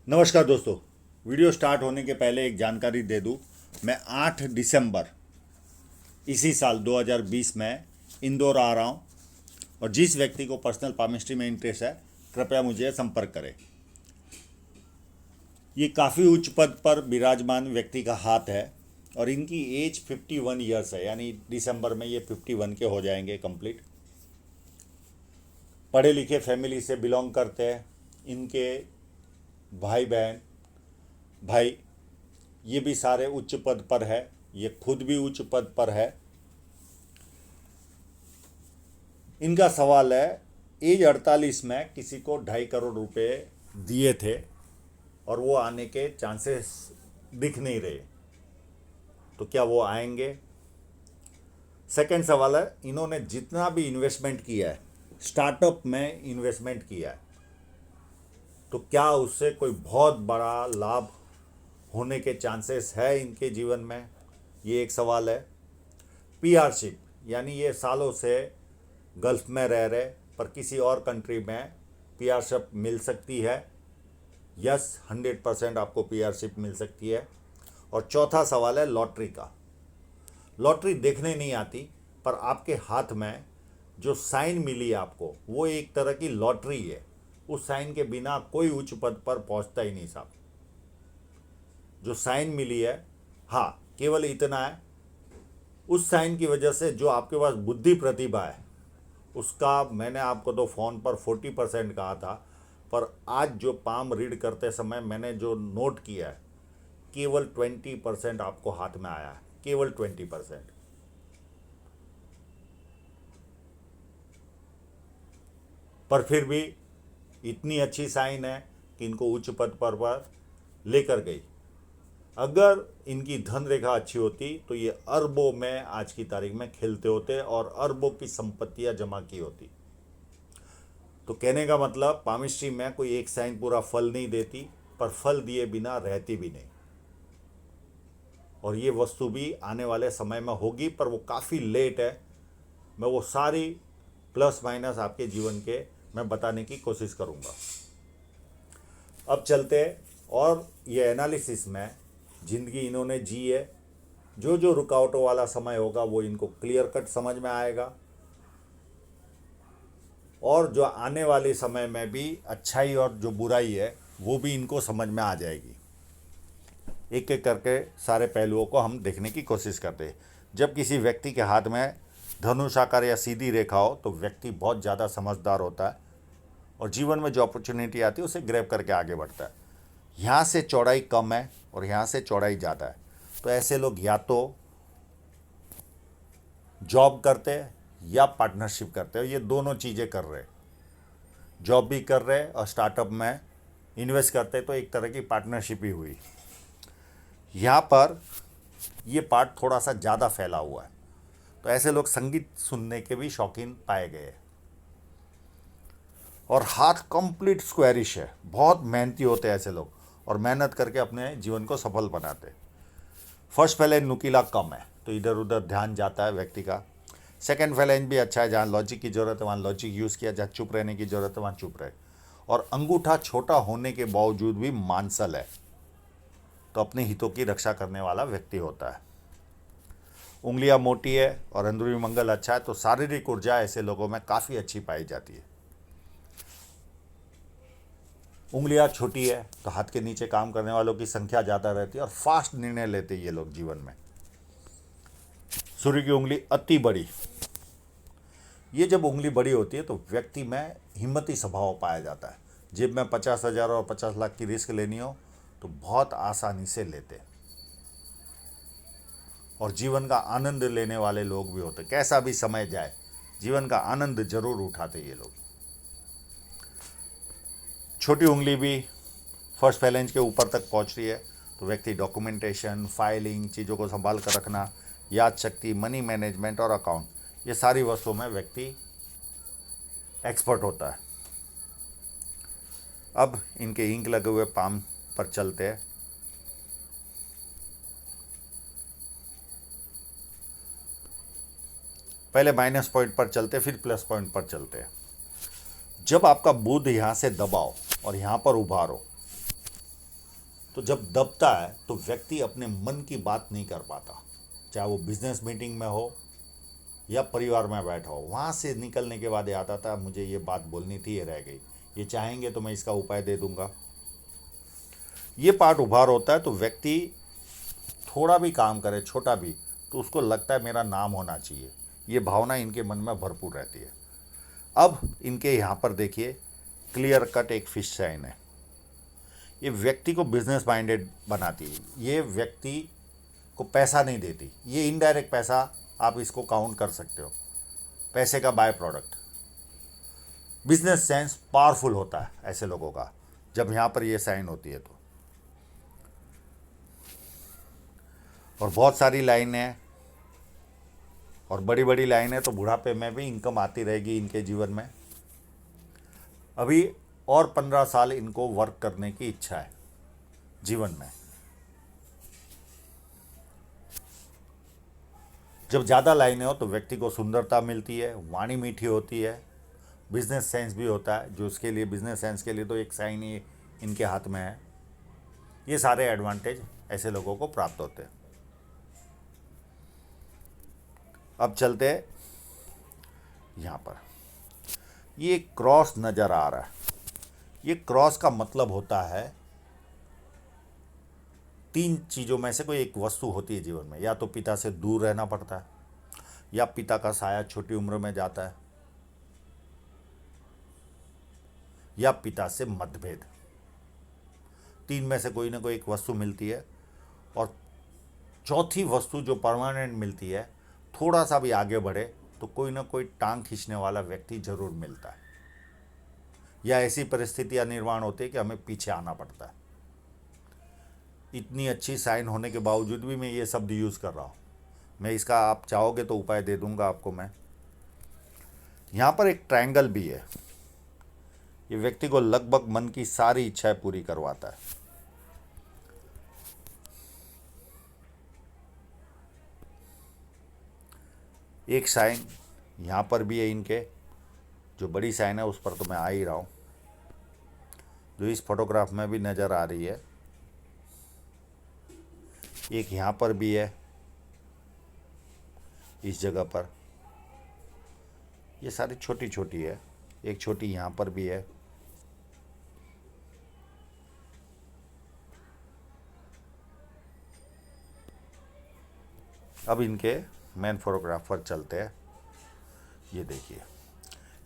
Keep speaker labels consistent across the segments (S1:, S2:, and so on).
S1: नमस्कार दोस्तों। Video start होने के पहले एक जानकारी दे दूं। मैं 8 दिसंबर इसी साल 2020 में इंदौर आ रहा हूं और जिस व्यक्ति को पर्सनल पामिस्ट्री में इंटरेस्ट है कृपया मुझे संपर्क करें। ये काफ़ी उच्च पद पर विराजमान व्यक्ति का हाथ है और इनकी एज 51 ईयर्स है, यानी दिसंबर में ये 51 के हो जाएंगे कंप्लीट। पढ़े लिखे फैमिली से बिलोंग करते हैं। इनके भाई बहन भाई ये भी सारे उच्च पद पर है, ये खुद भी उच्च पद पर है। इनका सवाल है, एज 48 में किसी को 2.5 करोड़ रुपए दिए थे और वो आने के चांसेस दिख नहीं रहे, तो क्या वो आएंगे? सेकंड सवाल है, इन्होंने जितना भी इन्वेस्टमेंट किया है, स्टार्टअप में इन्वेस्टमेंट किया है, तो क्या उससे कोई बहुत बड़ा लाभ होने के चांसेस है इनके जीवन में? ये एक सवाल है। पीआरशिप, यानी ये सालों से गल्फ में रह रहे पर किसी और कंट्री में पीआरशिप मिल सकती है। यस, 100% आपको पीआरशिप मिल सकती है। और चौथा सवाल है लॉटरी का। लॉटरी देखने नहीं आती पर आपके हाथ में जो साइन मिली है आपको, वो एक तरह की लॉटरी है। उस साइन के बिना कोई उच्च पद पर पहुंचता ही नहीं साहब। जो साइन मिली है, हाँ, केवल इतना है, उस साइन की वजह से जो आपके पास बुद्धि प्रतिभा है उसका, मैंने आपको तो फ़ोन पर 40% कहा था, पर आज जो पाम रीड करते समय मैंने जो नोट किया है, केवल 20% आपको हाथ में आया है, केवल 20%। पर फिर भी इतनी अच्छी साइन है कि इनको उच्च पद पर लेकर गई। अगर इनकी धन रेखा अच्छी होती तो ये अरबों में आज की तारीख में खेलते होते और अरबों की संपत्तियां जमा की होती। तो कहने का मतलब, पामिस्ट्री में कोई एक साइन पूरा फल नहीं देती, पर फल दिए बिना रहती भी नहीं। और ये वस्तु भी आने वाले समय में होगी, पर वो काफ़ी लेट है। मैं वो सारी प्लस माइनस आपके जीवन के मैं बताने की कोशिश करूँगा। अब चलते हैं, और ये एनालिसिस में ज़िंदगी इन्होंने जी है। जो जो रुकावटों वाला समय होगा वो इनको क्लियर कट समझ में आएगा, और जो आने वाले समय में भी अच्छाई और जो बुराई है वो भी इनको समझ में आ जाएगी। एक एक करके सारे पहलुओं को हम देखने की कोशिश करते हैं। जब किसी व्यक्ति के हाथ में धनुष आकार या सीधी रेखा हो तो व्यक्ति बहुत ज़्यादा समझदार होता है और जीवन में जो अपॉर्चुनिटी आती है उसे ग्रैब करके आगे बढ़ता है। यहाँ से चौड़ाई कम है और यहाँ से चौड़ाई ज़्यादा है, तो ऐसे लोग या तो जॉब करते हैं या पार्टनरशिप करते हैं। ये दोनों चीज़ें कर रहे हैं, जॉब भी कर रहे हैं और स्टार्टअप में इन्वेस्ट करते हैं, तो एक तरह की पार्टनरशिप ही हुई। यहाँ पर ये पार्ट थोड़ा सा ज़्यादा फैला हुआ है, तो ऐसे लोग संगीत सुनने के भी शौकीन पाए गए हैं। और हाथ कंप्लीट स्क्वायरिश है, बहुत मेहनती होते हैं ऐसे लोग और मेहनत करके अपने जीवन को सफल बनाते हैं। फर्स्ट फैलेंज नुकीला कम है, तो इधर उधर ध्यान जाता है व्यक्ति का। सेकंड फैलेंज भी अच्छा है, जहाँ लॉजिक की ज़रूरत है वहाँ लॉजिक यूज़ किया, जहाँ चुप रहने की ज़रूरत है वहाँ चुप रहे। और अंगूठा छोटा होने के बावजूद भी मांसल है, तो अपने हितों की रक्षा करने वाला व्यक्ति होता है। उंगलियां मोटी है और अंदरूनी मंगल अच्छा है, तो शारीरिक ऊर्जा ऐसे लोगों में काफ़ी अच्छी पाई जाती है। उंगलियां छोटी है तो हाथ के नीचे काम करने वालों की संख्या ज़्यादा रहती है और फास्ट निर्णय लेते हैं ये लोग जीवन में। सूर्य की उंगली अति बड़ी, ये जब उंगली बड़ी होती है तो व्यक्ति में हिम्मती स्वभाव पाया जाता है। जेब में 50,000 और 50 लाख की रिस्क लेनी हो तो बहुत आसानी से लेते, और जीवन का आनंद लेने वाले लोग भी होते। कैसा भी समय जाए जीवन का आनंद जरूर उठाते ये लोग। छोटी उंगली भी फर्स्ट फैलेंज के ऊपर तक पहुंच रही है, तो व्यक्ति डॉक्यूमेंटेशन, फाइलिंग, चीज़ों को संभाल कर रखना, याद शक्ति, मनी मैनेजमेंट और अकाउंट, ये सारी वस्तुओं में व्यक्ति एक्सपर्ट होता है। अब इनके इंक लगे हुए पाम पर चलते हैं। पहले माइनस पॉइंट पर चलते, फिर प्लस पॉइंट पर चलते हैं। जब आपका बुध यहाँ से दबाओ और यहाँ पर उभारो, तो जब दबता है तो व्यक्ति अपने मन की बात नहीं कर पाता, चाहे वो बिजनेस मीटिंग में हो या परिवार में बैठा हो। वहाँ से निकलने के बाद याद आता मुझे ये बात बोलनी थी, ये रह गई, ये चाहेंगे तो मैं इसका उपाय दे दूंगा। ये पार्ट उभार होता है तो व्यक्ति थोड़ा भी काम करे, छोटा भी, तो उसको लगता है मेरा नाम होना चाहिए। ये भावना इनके मन में भरपूर रहती है। अब इनके यहाँ पर देखिए, क्लियर कट एक फिश साइन है। ये व्यक्ति को बिजनेस माइंडेड बनाती है, ये व्यक्ति को पैसा नहीं देती, ये इनडायरेक्ट पैसा आप इसको काउंट कर सकते हो, पैसे का by product. Business sense powerful होता है ऐसे लोगों का जब यहाँ पर ये साइन होती है तो। और बहुत सारी लाइनें और बड़ी बड़ी लाइनें, तो बुढ़ापे में भी इनकम आती रहेगी इनके जीवन में। अभी और 15 साल इनको वर्क करने की इच्छा है जीवन में। जब ज़्यादा लाइनें हो तो व्यक्ति को सुंदरता मिलती है, वाणी मीठी होती है, बिजनेस सेंस भी होता है, जो उसके लिए बिजनेस सेंस के लिए तो एक साइन ही इनके हाथ में है। ये सारे एडवांटेज ऐसे लोगों को प्राप्त होते हैं। अब चलते हैं यहाँ पर, ये क्रॉस नज़र आ रहा है। ये क्रॉस का मतलब होता है 3 चीज़ों में से कोई एक वस्तु होती है जीवन में। या तो पिता से दूर रहना पड़ता है, या पिता का साया छोटी उम्र में जाता है, या पिता से मतभेद। 3 में से कोई ना कोई एक वस्तु मिलती है। और चौथी वस्तु जो परमानेंट मिलती है, थोड़ा सा भी आगे बढ़े तो कोई ना कोई टांग खींचने वाला व्यक्ति जरूर मिलता है, या ऐसी परिस्थितियां निर्माण होती है कि हमें पीछे आना पड़ता है। इतनी अच्छी साइन होने के बावजूद भी मैं ये शब्द यूज़ कर रहा हूँ। मैं इसका आप चाहोगे तो उपाय दे दूंगा आपको मैं। यहाँ पर एक ट्रायंगल भी है। ये व्यक्ति को लगभग मन की सारी इच्छाएं पूरी करवाता है। एक साइन यहाँ पर भी है इनके, जो बड़ी साइन है उस पर तो मैं आ ही रहा हूँ, जो इस फोटोग्राफ में भी नज़र आ रही है। एक यहाँ पर भी है इस जगह पर। ये सारी छोटी छोटी है, एक छोटी यहाँ पर भी है। अब इनके मेन फोटोग्राफ पर चलते हैं। ये देखिए,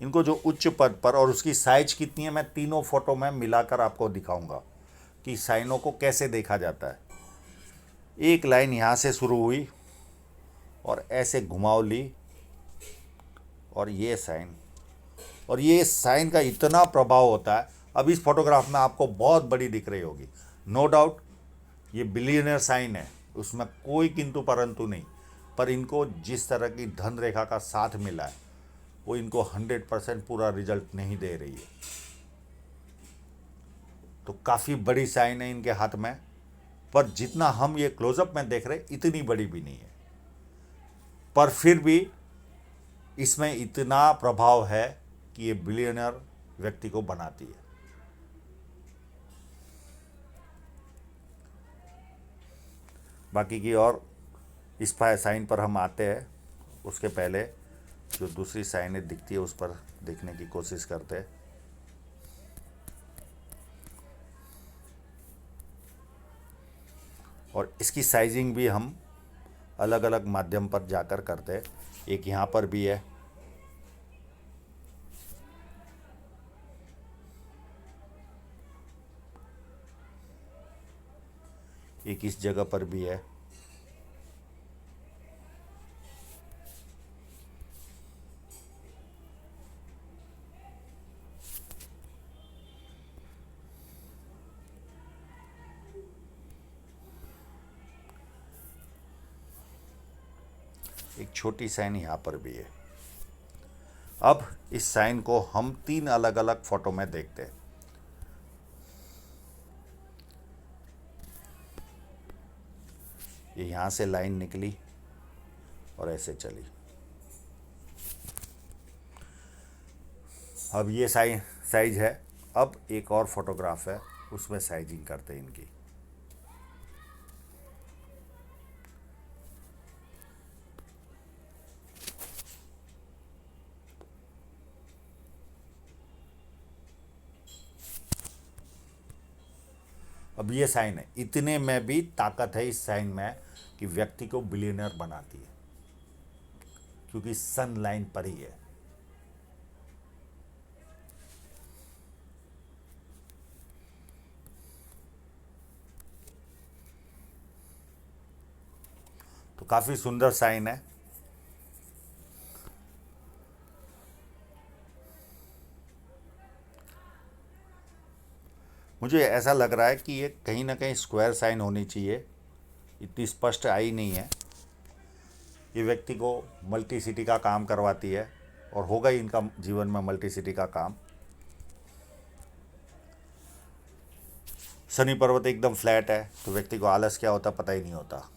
S1: इनको जो उच्च पद पर, और उसकी साइज कितनी है मैं तीनों फोटो में मिलाकर आपको दिखाऊंगा कि साइनों को कैसे देखा जाता है। एक लाइन यहाँ से शुरू हुई और ऐसे घुमाव ली, और ये साइन, और ये साइन का इतना प्रभाव होता है। अब इस फोटोग्राफ में आपको बहुत बड़ी दिख रही होगी, नो डाउट ये बिलियनर साइन है, उसमें कोई किंतु परंतु नहीं। पर इनको जिस तरह की धन रेखा का साथ मिला है, वो इनको 100% पूरा रिजल्ट नहीं दे रही है। तो काफ़ी बड़ी साइन है इनके हाथ में, पर जितना हम ये क्लोजअप में देख रहे इतनी बड़ी भी नहीं है, पर फिर भी इसमें इतना प्रभाव है कि ये बिलियनर व्यक्ति को बनाती है। बाकी की और इस साइन पर हम आते हैं, उसके पहले जो दूसरी साइनें दिखती है उस पर देखने की कोशिश करते हैं। और इसकी साइजिंग भी हम अलग अलग माध्यम पर जाकर करते हैं। एक यहाँ पर भी है, एक इस जगह पर भी है, एक छोटी साइन यहाँ पर भी है। अब इस साइन को हम 3 अलग अलग फोटो में देखते हैं। ये यहाँ से लाइन निकली और ऐसे चली। अब ये साइज है। अब एक और फोटोग्राफ है, उसमें साइजिंग करते हैं इनकी। अब ये साइन है, इतने में भी ताकत है इस साइन में कि व्यक्ति को बिलियनर बनाती है, क्योंकि सन लाइन पर ही है। तो काफ़ी सुंदर साइन है। मुझे ऐसा लग रहा है कि ये कहीं ना कहीं स्क्वायर साइन होनी चाहिए, इतनी स्पष्ट आई नहीं है। ये व्यक्ति को मल्टी सिटी का काम करवाती है, और होगा ही इनका जीवन में मल्टी सिटी का काम। शनि पर्वत एकदम फ्लैट है, तो व्यक्ति को आलस क्या होता पता ही नहीं होता।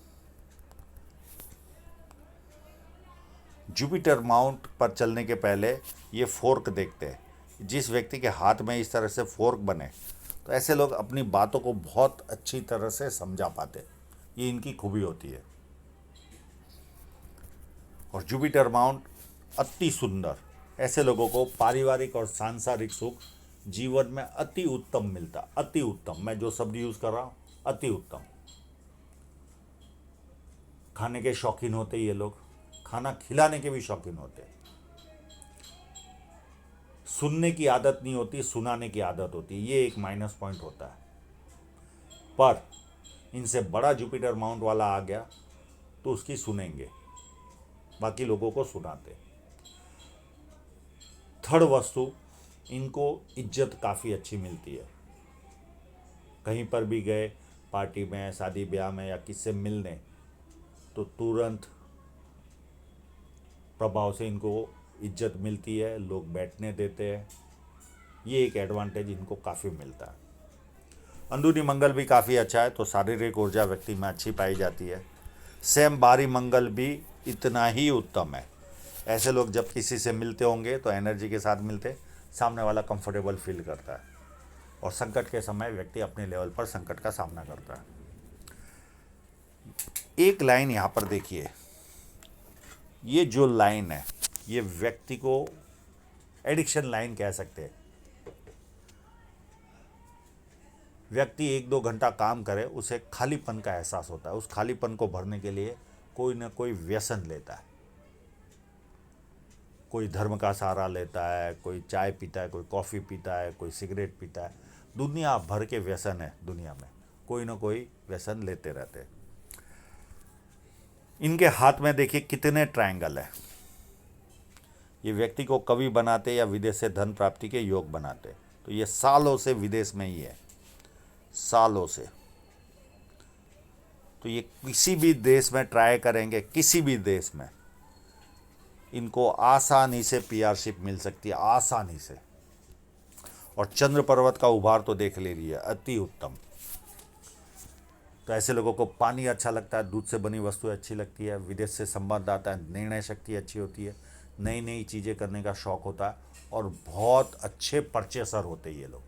S1: जुपिटर माउंट पर चलने के पहले ये फोर्क देखते हैं। जिस व्यक्ति के हाथ में इस तरह से फोर्क बने, तो ऐसे लोग अपनी बातों को बहुत अच्छी तरह से समझा पाते। ये इनकी खूबी होती है। और जुपिटर माउंट अति सुंदर, ऐसे लोगों को पारिवारिक और सांसारिक सुख जीवन में अति उत्तम मिलता। अति उत्तम, मैं जो शब्द यूज़ कर रहा हूँ, अति उत्तम। खाने के शौकीन होते ये लोग, खाना खिलाने के भी शौकीन होते। सुनने की आदत नहीं होती, सुनाने की आदत होती है। ये एक माइनस पॉइंट होता है। पर इनसे बड़ा जुपिटर माउंट वाला आ गया तो उसकी सुनेंगे, बाकी लोगों को सुनाते। थर्ड वस्तु, इनको इज्जत काफ़ी अच्छी मिलती है। कहीं पर भी गए, पार्टी में, शादी ब्याह में, या किससे मिलने, तो तुरंत प्रभाव से इनको इज्जत मिलती है, लोग बैठने देते हैं। ये एक एडवांटेज इनको काफ़ी मिलता है। अंदरूनी मंगल भी काफ़ी अच्छा है, तो शारीरिक ऊर्जा व्यक्ति में अच्छी पाई जाती है। सेम बारी मंगल भी इतना ही उत्तम है। ऐसे लोग जब किसी से मिलते होंगे तो एनर्जी के साथ मिलते, सामने वाला कंफर्टेबल फील करता है, और संकट के समय व्यक्ति अपने लेवल पर संकट का सामना करता है। एक लाइन यहाँ पर देखिए, ये जो लाइन है, ये व्यक्ति को एडिक्शन लाइन कह सकते हैं। व्यक्ति 1-2 घंटा काम करे, उसे खालीपन का एहसास होता है। उस खालीपन को भरने के लिए कोई ना कोई व्यसन लेता है। कोई धर्म का सहारा लेता है, कोई चाय पीता है, कोई कॉफ़ी पीता है, कोई सिगरेट पीता है। दुनिया भर के व्यसन है दुनिया में, कोई ना कोई व्यसन लेते रहते हैं। इनके हाथ में देखिए कितने ट्रायंगल है। ये व्यक्ति को कवि बनाते या विदेश से धन प्राप्ति के योग बनाते। तो ये सालों से विदेश में ही है, सालों से। तो ये किसी भी देश में ट्राई करेंगे, किसी भी देश में इनको आसानी से पीआरशिप मिल सकती है, आसानी से। और चंद्र पर्वत का उभार तो देख ले लिया, अति उत्तम। तो ऐसे लोगों को पानी अच्छा लगता है, दूध से बनी वस्तुएं अच्छी लगती है, विदेश से संबंध आता है, निर्णय शक्ति अच्छी होती है, नई नई चीज़ें करने का शौक़ होता है, और बहुत अच्छे परचेसर होते ये लोग,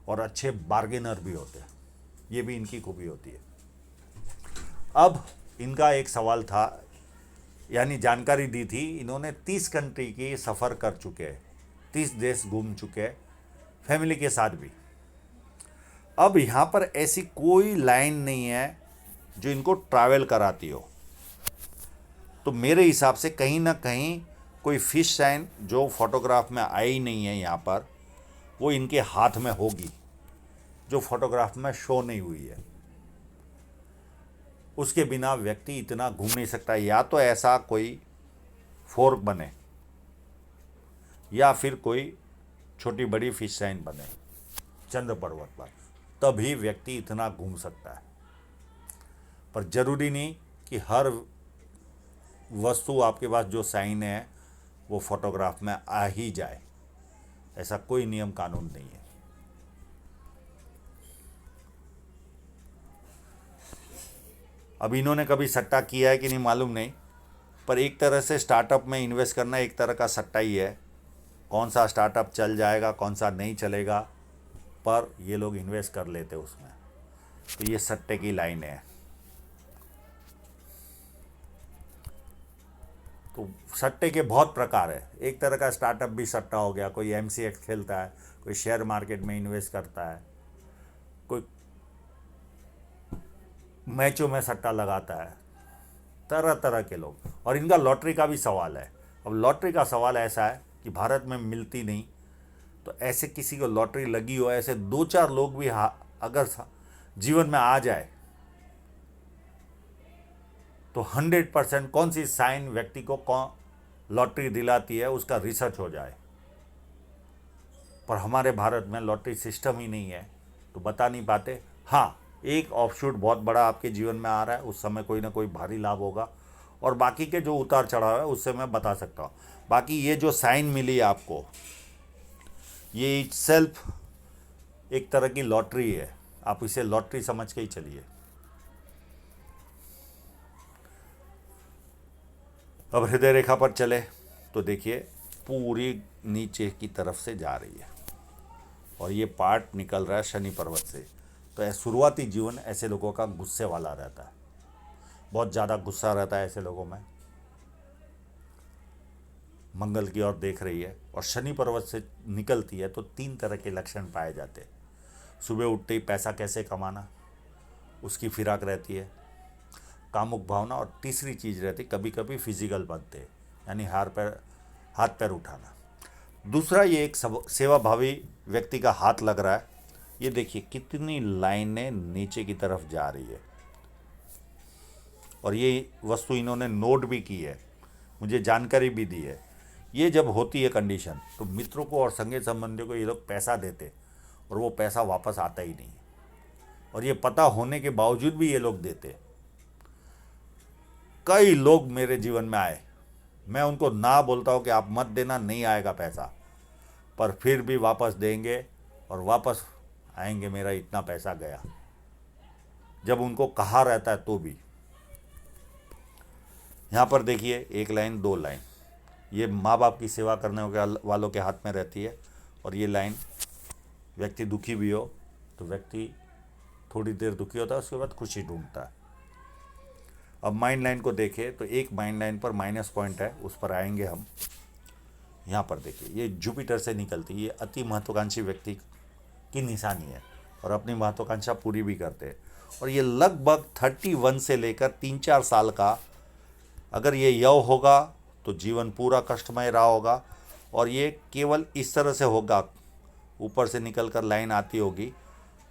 S1: और अच्छे बार्गेनर भी होते हैं। ये भी इनकी खूबी होती है। अब इनका एक सवाल था, यानी जानकारी दी थी, इन्होंने 30 कंट्री की सफ़र कर चुके हैं, 30 देश घूम चुके हैं, फैमिली के साथ भी। अब यहाँ पर ऐसी कोई लाइन नहीं है जो इनको ट्रैवल कराती हो। तो मेरे हिसाब से कहीं ना कहीं कोई फिश साइन जो फोटोग्राफ में आई नहीं है यहाँ पर, वो इनके हाथ में होगी, जो फोटोग्राफ में शो नहीं हुई है। उसके बिना व्यक्ति इतना घूम नहीं सकता। या तो ऐसा कोई फोर्क बने, या फिर कोई छोटी बड़ी फिश साइन बने चंद्र पर्वत पर, तभी व्यक्ति इतना घूम सकता है। पर जरूरी नहीं कि हर वस्तु आपके पास जो साइन है वो फोटोग्राफ में आ ही जाए, ऐसा कोई नियम कानून नहीं है। अब इन्होंने कभी सट्टा किया है कि नहीं मालूम नहीं, पर एक तरह से स्टार्टअप में इन्वेस्ट करना एक तरह का सट्टा ही है। कौन सा स्टार्टअप चल जाएगा, कौन सा नहीं चलेगा, पर ये लोग इन्वेस्ट कर लेते उसमें। तो ये सट्टे की लाइन है। तो सट्टे के बहुत प्रकार है। एक तरह का स्टार्टअप भी सट्टा हो गया। कोई एमसीएक्स खेलता है, कोई शेयर मार्केट में इन्वेस्ट करता है, कोई मैचों में सट्टा लगाता है, तरह तरह के लोग। और इनका लॉटरी का भी सवाल है। अब लॉटरी का सवाल ऐसा है कि भारत में मिलती नहीं, तो ऐसे किसी को लॉटरी लगी हो, ऐसे दो चार लोग भी अगर जीवन में आ जाए तो 100% कौन सी साइन व्यक्ति को कौन लॉटरी दिलाती है उसका रिसर्च हो जाए। पर हमारे भारत में लॉटरी सिस्टम ही नहीं है, तो बता नहीं पाते। हाँ, एक ऑफशूट बहुत बड़ा आपके जीवन में आ रहा है, उस समय कोई ना कोई भारी लाभ होगा, और बाकी के जो उतार चढ़ाव है उससे मैं बता सकता हूँ। बाकी ये जो साइन मिली आपको, ये सेल्फ एक तरह की लॉटरी है, आप इसे लॉटरी समझ के ही चलिए। अब हृदय रेखा पर चले तो देखिए पूरी नीचे की तरफ से जा रही है, और ये पार्ट निकल रहा है शनि पर्वत से। तो शुरुआती जीवन ऐसे लोगों का गुस्से वाला रहता है, बहुत ज़्यादा गुस्सा रहता है ऐसे लोगों में। मंगल की ओर देख रही है और शनि पर्वत से निकलती है तो 3 तरह के लक्षण पाए जाते हैं। सुबह उठते ही पैसा कैसे कमाना, उसकी फिराक रहती है, कामुक भावना, और तीसरी चीज़ रहती कभी कभी फिजिकल बनते हैं, यानी हाथ पैर उठाना। दूसरा, ये एक सेवाभावी व्यक्ति का हाथ लग रहा है। ये देखिए कितनी लाइनें नीचे की तरफ जा रही है, और ये वस्तु इन्होंने नोट भी की है, मुझे जानकारी भी दी है। ये जब होती है कंडीशन, तो मित्रों को और संगी संबंधियों को ये लोग पैसा देते, और वो पैसा वापस आता ही नहीं, और ये पता होने के बावजूद भी ये लोग देते। कई लोग मेरे जीवन में आए, मैं उनको ना बोलता हूँ कि आप मत देना, नहीं आएगा पैसा, पर फिर भी वापस देंगे और वापस आएंगे, मेरा इतना पैसा गया, जब उनको कहा रहता है तो भी। यहाँ पर देखिए 1 लाइन 2 लाइन, ये माँ बाप की सेवा करने वालों के हाथ में रहती है, और ये लाइन व्यक्ति दुखी भी हो तो व्यक्ति थोड़ी देर दुखी होता है, उसके बाद खुशी ढूंढता है। अब माइंड लाइन को देखें तो एक माइंड लाइन पर माइनस पॉइंट है, उस पर आएंगे हम। यहाँ पर देखिए ये जुपिटर से निकलती है, ये अति महत्वाकांक्षी व्यक्ति की निशानी है, और अपनी महत्वाकांक्षा पूरी भी करते हैं। और ये लगभग 31 से लेकर 3-4 साल का, अगर ये यव होगा तो जीवन पूरा कष्टमय रहा होगा, और ये केवल इस तरह से होगा, ऊपर से निकल कर लाइन आती होगी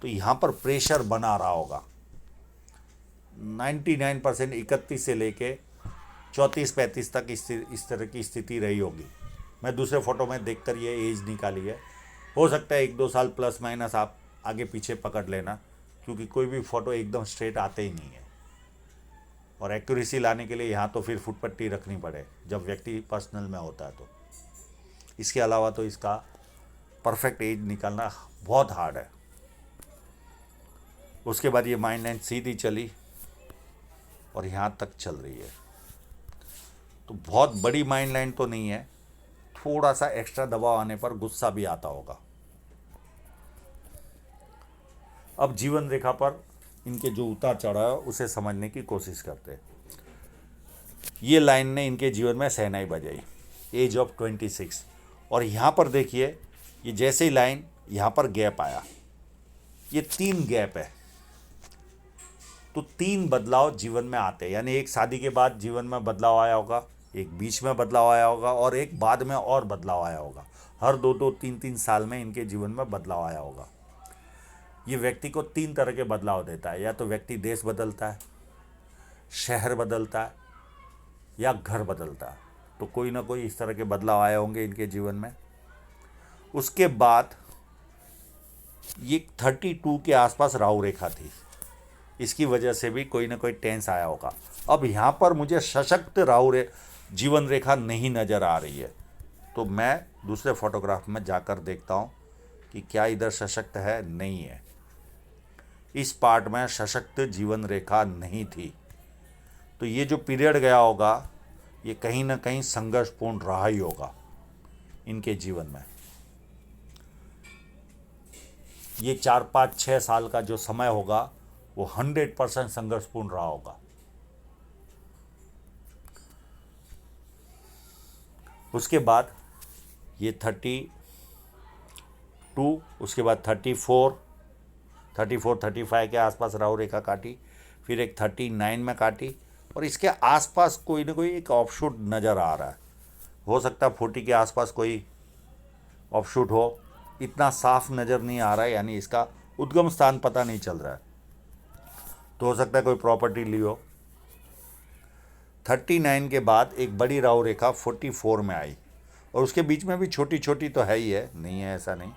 S1: तो यहाँ पर प्रेशर बना रहा होगा। 99% 31 से लेके 34-35 तक इस तरह की स्थिति रही होगी। मैं दूसरे फोटो में देखकर ये एज निकाली है, हो सकता है 1-2 साल प्लस माइनस आप आगे पीछे पकड़ लेना, क्योंकि कोई भी फ़ोटो एकदम स्ट्रेट आते ही नहीं है, और एक्यूरेसी लाने के लिए यहाँ तो फिर फुटपट्टी रखनी पड़े जब व्यक्ति पर्सनल में होता है। तो इसके अलावा तो इसका परफेक्ट एज निकालना बहुत हार्ड है। उसके बाद ये माइंड लाइन सीधी चली और यहाँ तक चल रही है, तो बहुत बड़ी माइंड लाइन तो नहीं है, थोड़ा सा एक्स्ट्रा दबाव आने पर गुस्सा भी आता होगा। अब जीवन रेखा पर इनके जो उतार चढ़ाव है उसे समझने की कोशिश करते हैं। ये लाइन ने इनके जीवन में शहनाई बजाई, एज ऑफ 26, और यहाँ पर देखिए ये जैसे ही लाइन यहाँ पर गैप आया, ये 3 गैप है, तो 3 बदलाव जीवन में आते हैं। यानी एक शादी के बाद जीवन में बदलाव आया होगा, एक बीच में बदलाव आया होगा, और एक बाद में और बदलाव आया होगा। हर 2-2, 3-3 साल में इनके जीवन में बदलाव आया होगा। ये व्यक्ति को 3 तरह के बदलाव देता है, या तो व्यक्ति देश बदलता है, शहर बदलता है, या घर बदलता है। तो कोई ना कोई इस तरह के बदलाव आए होंगे इनके जीवन में। उसके बाद ये 32 के आसपास राहु रेखा थी, इसकी वजह से भी कोई ना कोई टेंस आया होगा। अब यहाँ पर मुझे सशक्त जीवन रेखा नहीं नज़र आ रही है, तो मैं दूसरे फोटोग्राफ में जाकर देखता हूँ कि क्या इधर सशक्त है, नहीं है। इस पार्ट में सशक्त जीवन रेखा नहीं थी, तो ये जो पीरियड गया होगा ये कहीं ना कहीं संघर्षपूर्ण रहा ही होगा इनके जीवन में। ये 4-5-6 साल का जो समय होगा वो 100% संघर्षपूर्ण रहा होगा। उसके बाद ये 32, उसके बाद 34, 35 के आसपास राहु रेखा काटी, फिर एक 39 में काटी, और इसके आसपास कोई ना कोई एक ऑफशूट नज़र आ रहा है। हो सकता है 40 के आसपास कोई ऑफशूट हो, इतना साफ नज़र नहीं आ रहा है, यानी इसका उद्गम स्थान पता नहीं चल रहा है। तो हो सकता है कोई प्रॉपर्टी ली हो। 39 के बाद एक बड़ी राहु रेखा 44 में आई, और उसके बीच में भी छोटी छोटी तो है ही है, नहीं है ऐसा नहीं,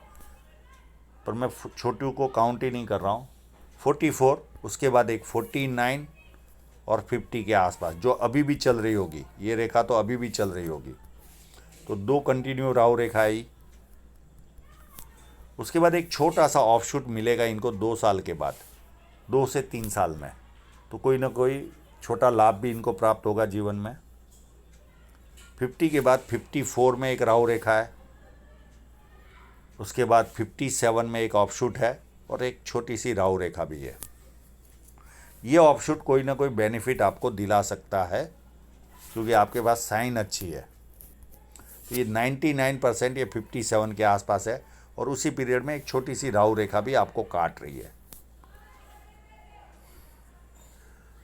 S1: पर मैं छोटी को काउंट ही नहीं कर रहा हूँ। 44, उसके बाद एक 49 और 50 के आसपास, जो अभी भी चल रही होगी, ये रेखा तो अभी भी चल रही होगी। तो 2 कंटिन्यू राहु रेखा आई। उसके बाद एक छोटा सा ऑफशूट मिलेगा इनको 2 साल के बाद, 2 से 3 साल में, तो कोई ना कोई छोटा लाभ भी इनको प्राप्त होगा जीवन में। 50 के बाद 54 में एक राहु रेखा है, उसके बाद 57 में एक ऑफशूट है, और एक छोटी सी राहु रेखा भी है। ये ऑफशूट कोई ना कोई बेनिफिट आपको दिला सकता है, क्योंकि आपके पास साइन अच्छी है। तो ये 99% ये 57 के आसपास है, और उसी पीरियड में एक छोटी सी राहु रेखा भी आपको काट रही है।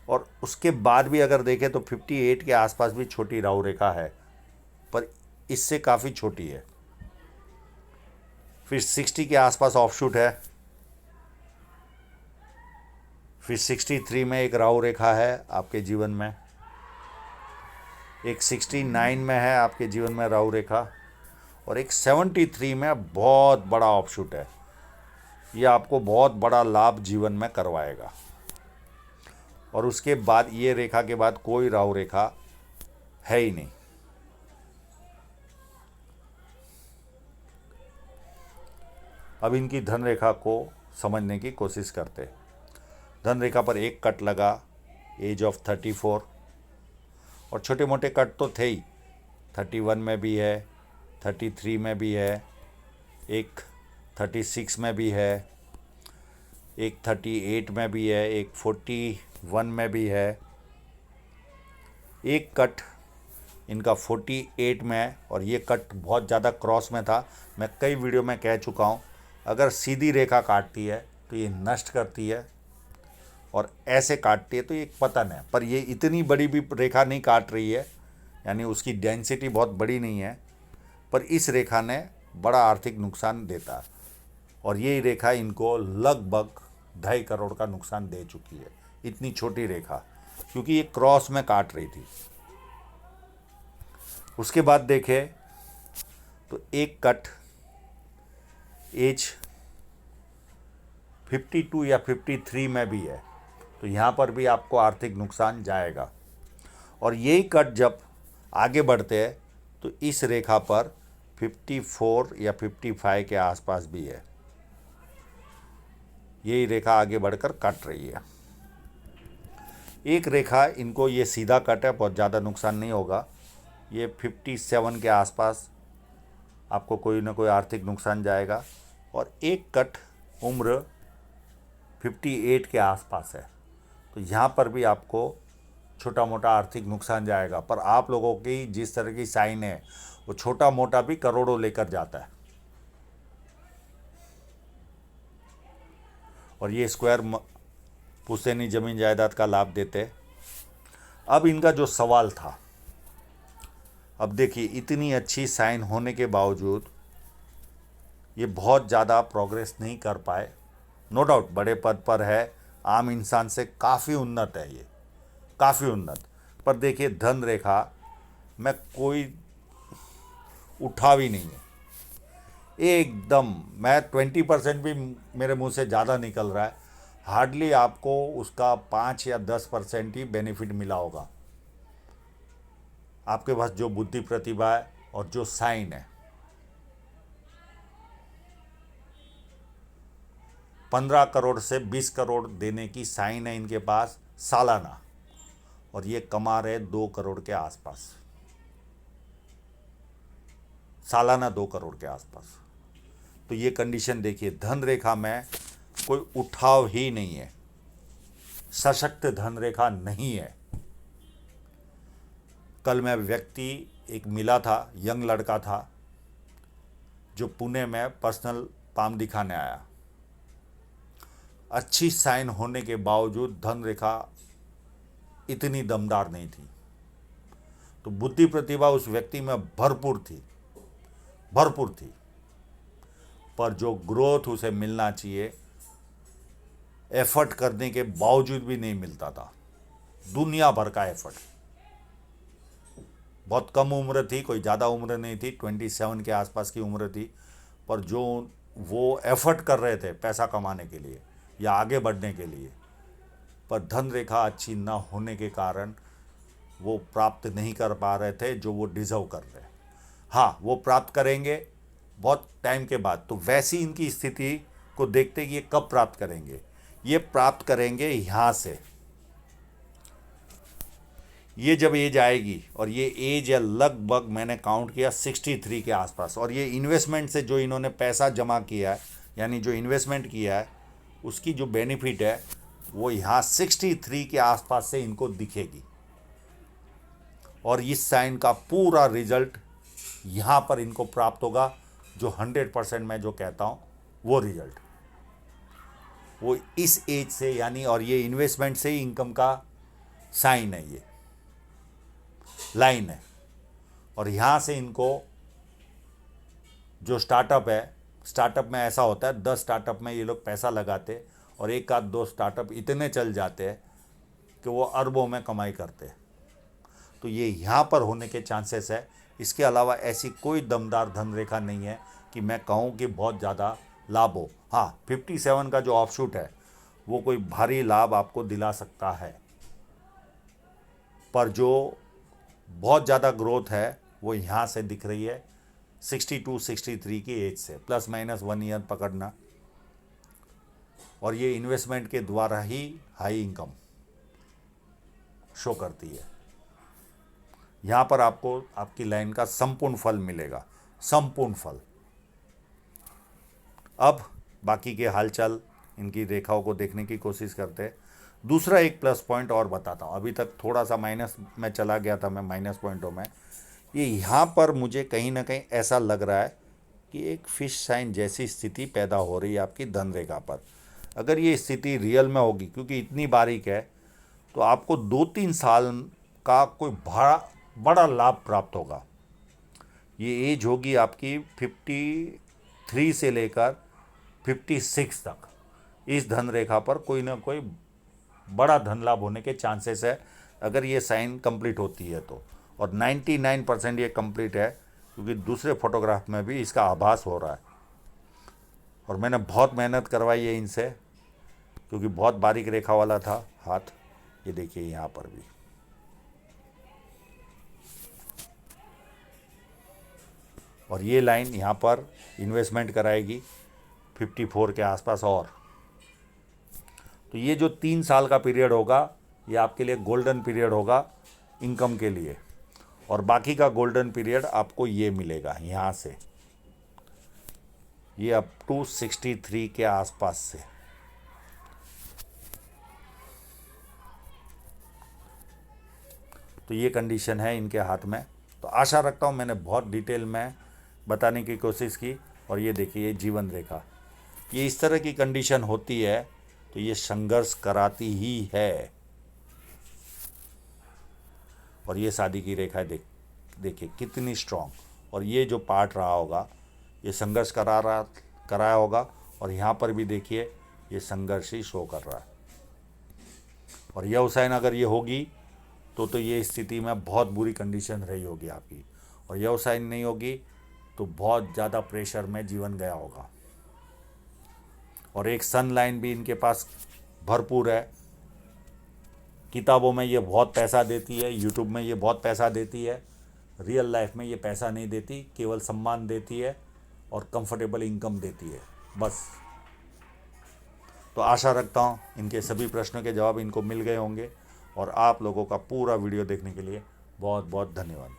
S1: और उसके बाद भी अगर देखें तो 58 के आसपास भी छोटी राहु रेखा है, पर इससे काफ़ी छोटी है। फिर 60 के आसपास ऑफशूट है, फिर 63 में एक राहु रेखा है आपके जीवन में, एक 69 में है आपके जीवन में राहु रेखा, और एक 73 में बहुत बड़ा ऑफशूट है। ये आपको बहुत बड़ा लाभ जीवन में करवाएगा। और उसके बाद ये रेखा के बाद कोई राहु रेखा है ही नहीं। अब इनकी धन रेखा को समझने की कोशिश करते। धन रेखा पर एक कट लगा एज ऑफ 34, और छोटे मोटे कट तो थे ही, 31 में भी है, 33 में भी है, एक 36 में भी है, एक 38 में भी है, एक 41 में भी है, एक कट इनका 48 में, और ये कट बहुत ज़्यादा क्रॉस में था। मैं कई वीडियो में कह चुका हूँ, अगर सीधी रेखा काटती है तो ये नष्ट करती है, और ऐसे काटती है तो ये पतन है। पर ये इतनी बड़ी भी रेखा नहीं काट रही है, यानी उसकी डेंसिटी बहुत बड़ी नहीं है, पर इस रेखा ने बड़ा आर्थिक नुकसान देता है। और ये रेखा इनको लगभग 2.5 करोड़ का नुकसान दे चुकी है, इतनी छोटी रेखा, क्योंकि ये क्रॉस में काट रही थी। उसके बाद देखें तो एक कट एज 52 या 53 में भी है, तो यहाँ पर भी आपको आर्थिक नुकसान जाएगा। और यही कट जब आगे बढ़ते हैं तो इस रेखा पर 54 या 55 के आसपास भी है, यही रेखा आगे बढ़कर कट रही है। एक रेखा इनको ये सीधा कट है, बहुत ज़्यादा नुकसान नहीं होगा, ये 57 के आसपास आपको कोई ना कोई आर्थिक नुकसान जाएगा। और एक कट उम्र 58 के आसपास है, तो यहाँ पर भी आपको छोटा मोटा आर्थिक नुकसान जाएगा। पर आप लोगों की जिस तरह की साइन है, वो छोटा मोटा भी करोड़ों लेकर जाता है। और ये स्क्वायर पुश्तैनी ज़मीन जायदाद का लाभ देते। अब इनका जो सवाल था, अब देखिए इतनी अच्छी साइन होने के बावजूद ये बहुत ज़्यादा प्रोग्रेस नहीं कर पाए। नो डाउट बड़े पद पर है, आम इंसान से काफ़ी उन्नत है, ये काफ़ी उन्नत। पर देखिए धन रेखा में कोई उठाव ही नहीं है, एकदम। मैं 20% भी मेरे मुंह से ज़्यादा निकल रहा है, हार्डली आपको उसका 5 या 10% ही बेनिफिट मिला होगा। आपके पास जो बुद्धि प्रतिभा है और जो साइन है, 15 करोड़ से 20 करोड़ देने की साइन है इनके पास सालाना, और ये कमा रहे 2 करोड़ के आसपास, सालाना 2 करोड़ के आसपास। तो ये कंडीशन देखिए, धन रेखा में कोई उठाव ही नहीं है, सशक्त धन रेखा नहीं है। कल मैं व्यक्ति एक मिला था, यंग लड़का था, जो पुणे में पर्सनल काम दिखाने आया। अच्छी साइन होने के बावजूद धन रेखा इतनी दमदार नहीं थी। तो बुद्धि प्रतिभा उस व्यक्ति में भरपूर थी, भरपूर थी, पर जो ग्रोथ उसे मिलना चाहिए एफर्ट करने के बावजूद भी नहीं मिलता था। दुनिया भर का एफर्ट। बहुत कम उम्र थी, कोई ज़्यादा उम्र नहीं थी, 27 के आसपास की उम्र थी, पर जो वो एफर्ट कर रहे थे पैसा कमाने के लिए या आगे बढ़ने के लिए, पर धन रेखा अच्छी ना होने के कारण वो प्राप्त नहीं कर पा रहे थे जो वो डिज़र्व कर रहे। हाँ, वो प्राप्त करेंगे बहुत टाइम के बाद। तो वैसी इनकी स्थिति को देखते कि ये कब प्राप्त करेंगे। ये प्राप्त करेंगे यहाँ से, ये जब एज आएगी, और ये एज है लगभग मैंने काउंट किया 63 के आसपास। और ये इन्वेस्टमेंट से जो इन्होंने पैसा जमा किया है, यानी जो इन्वेस्टमेंट किया है उसकी जो बेनिफिट है वो यहाँ 63 के आसपास से इनको दिखेगी। और इस साइन का पूरा रिजल्ट यहाँ पर इनको प्राप्त होगा, जो 100% मैं जो कहता हूँ वो रिजल्ट वो इस एज से, यानी और ये इन्वेस्टमेंट से ही इनकम का साइन है, ये लाइन है। और यहाँ से इनको जो स्टार्टअप है, स्टार्टअप में ऐसा होता है 10 स्टार्टअप में ये लोग पैसा लगाते और एक आध दो स्टार्टअप इतने चल जाते हैं कि वो अरबों में कमाई करते हैं। तो ये यहाँ पर होने के चांसेस है। इसके अलावा ऐसी कोई दमदार धन रेखा नहीं है कि मैं कहूँ कि बहुत ज़्यादा लाभ हो। हाँ, 57 का जो ऑफशूट है वो कोई भारी लाभ आपको दिला सकता है, पर जो बहुत ज़्यादा ग्रोथ है वो यहाँ से दिख रही है 62-63 की एज से, प्लस माइनस 1 ईयर पकड़ना। और ये इन्वेस्टमेंट के द्वारा ही हाई इनकम शो करती है। यहाँ पर आपको आपकी लाइन का संपूर्ण फल मिलेगा, संपूर्ण फल। अब बाकी के हालचाल इनकी रेखाओं को देखने की कोशिश करते हैं। दूसरा एक प्लस पॉइंट और बताता हूँ। अभी तक थोड़ा सा माइनस में चला गया था मैं, माइनस पॉइंटों में। ये यहाँ पर मुझे कहीं ना कहीं ऐसा लग रहा है कि एक फिश साइन जैसी स्थिति पैदा हो रही है आपकी धन रेखा पर। अगर ये स्थिति रियल में होगी, क्योंकि इतनी बारीक है, तो आपको 2-3 साल का कोई बड़ा लाभ प्राप्त होगा। ये एज होगी आपकी 53 से लेकर 56 तक। इस धन रेखा पर कोई ना कोई बड़ा धन लाभ होने के चांसेस है, अगर ये साइन कंप्लीट होती है तो। और 99% ये कंप्लीट है, क्योंकि दूसरे फोटोग्राफ में भी इसका आभास हो रहा है। और मैंने बहुत मेहनत करवाई है इनसे, क्योंकि बहुत बारीक रेखा वाला था हाथ। ये देखिए यहाँ पर भी। और ये लाइन यहाँ पर इन्वेस्टमेंट कराएगी 54 के आसपास। और तो ये जो 3 साल का पीरियड होगा ये आपके लिए गोल्डन पीरियड होगा इनकम के लिए। और बाकी का गोल्डन पीरियड आपको ये मिलेगा यहाँ से, ये अप टू 63 के आसपास से। तो ये कंडीशन है इनके हाथ में। तो आशा रखता हूँ मैंने बहुत डिटेल में बताने की कोशिश की। और ये देखिए, ये जीवन रेखा, ये इस तरह की कंडीशन होती है तो ये संघर्ष कराती ही है। और ये शादी की रेखा देखिए कितनी स्ट्रांग। और ये जो पार्ट रहा होगा ये संघर्ष कराया होगा। और यहाँ पर भी देखिए ये संघर्ष ही शो कर रहा है। और यह हुसैन अगर ये होगी तो ये स्थिति में बहुत बुरी कंडीशन रही होगी आपकी। और यह हुसैन नहीं होगी तो बहुत ज़्यादा प्रेशर में जीवन गया होगा। और एक सन लाइन भी इनके पास भरपूर है। किताबों में ये बहुत पैसा देती है, यूट्यूब में ये बहुत पैसा देती है, रियल लाइफ में ये पैसा नहीं देती, केवल सम्मान देती है और कंफर्टेबल इनकम देती है, बस। तो आशा रखता हूँ इनके सभी प्रश्नों के जवाब इनको मिल गए होंगे। और आप लोगों का पूरा वीडियो देखने के लिए बहुत बहुत धन्यवाद।